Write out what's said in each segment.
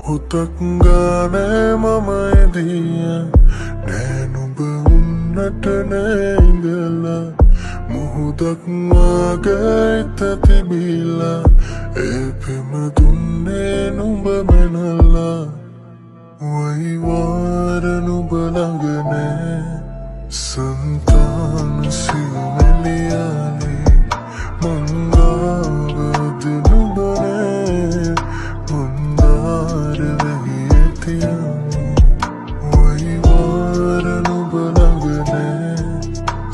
මොහොතක් ගානේ මම එදියා නෑ නුඹ උන්නට නෑ ඉඳලා මුහුදක් වාගේ හිත තිබිලා ඒ පෙම දුන්නේ නුඹ මැනලා වයි වාර නුඹ ළඟ නෑ සංතාන සිව්මැලියානේ මංගාවද නුඹ නෑ මුන්දාර වෙහි ඇතියමි වයි වාර නුඹ ළඟ නෑ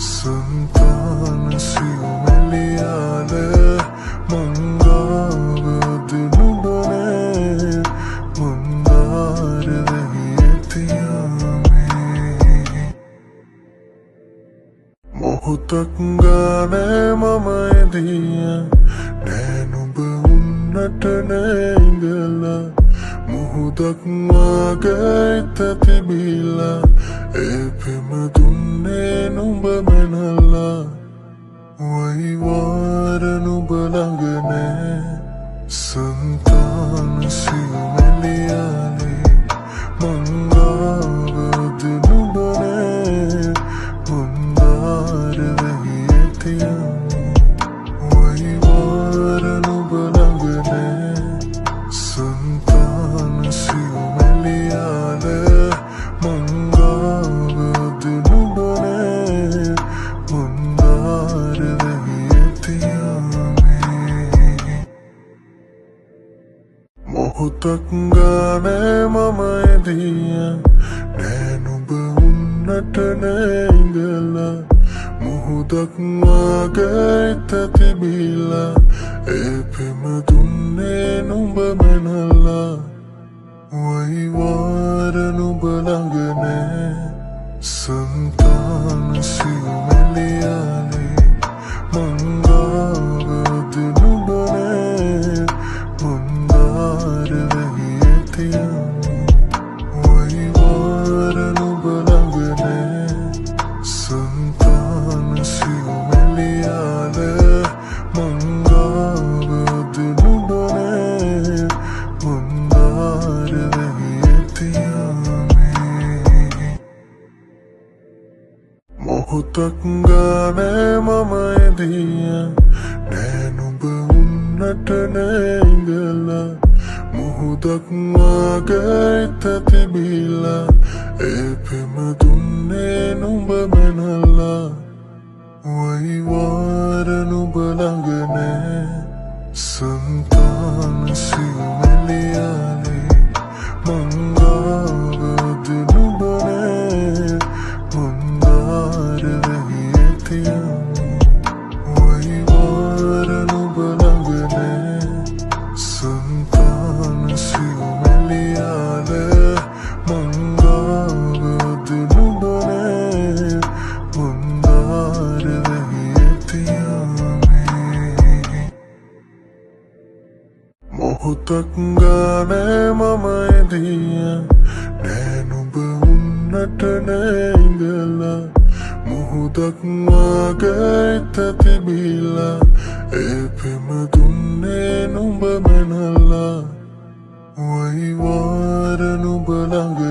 සංතාන සිව්මැලියානේ මංගාවද නුඹ නෑ මුන්දාර වෙහි ඇතියමි මොහොතක් ගානේ මම එදියා නෑ නුඹ උන්නට නෑ ඉඳලා මුහුදක් වාගේ හිත තිබිලා ඒ පෙම දුන්නේ නුඹ මැනලා වයි වාර නුඹ ළඟ නෑ සංතාන සිව්මැලියානේ මංගාවද නුඹ නෑ මුන්දාර වෙහි ඇතියමි වයි වාර නුඹ ළඟ නෑ සංතාන සිව්මැලියානේ මංගාවද නුඹ නෑ මුන්දාර වෙහි ඇතියමි මොහොතක් ගානේ මම එදියා නෑ නුඹ උන්නට නෑ ඉඳලා මුහුදක් වාගේ හිත තිබිලා ඒ පෙම දුන්නේ නුඹ මැනලා වයි වාර නුඹ ළඟ නෑ සංතාන සිව්මැලියානේ මංගාවද නුඹ නෑ මුන්දාර වෙහි ඇතියමි වයි වාර නුඹ ළඟ නෑ සංතාන සිව්මැලියානේ මංගාවද නුඹ නෑ මුන්දාර වෙහි ඇතියමි මොහොතක් ගානේ මම එදියා නෑ නුඹ උන්නට නෑ ඉඳලා මුහුදක් වාගේ හිත තිබිලා ඒ පෙම දුන්නේ නුඹ මැනලා වයි වාර නුඹ ළඟ නෑ සංතාන සිව්මැලියානේ මංගාවද නුඹ නෑ මුන්දාර වෙහි ඇතියමි වයි වාර නුඹ ළඟ නෑ සංතාන සිව්මැලියානේ මංගාවද නුඹ නෑ මුන්දාර වෙහි ඇතියමි මොහොතක් ගානේ මම එදියා නෑ නුඹ උන්නට නෑ ඉඳලා මුහුදක් වාගේ හිත තිබිලා ඒ පෙම දුන්නේ නුඹ මැනලා වයි වාර නුඹ ළඟ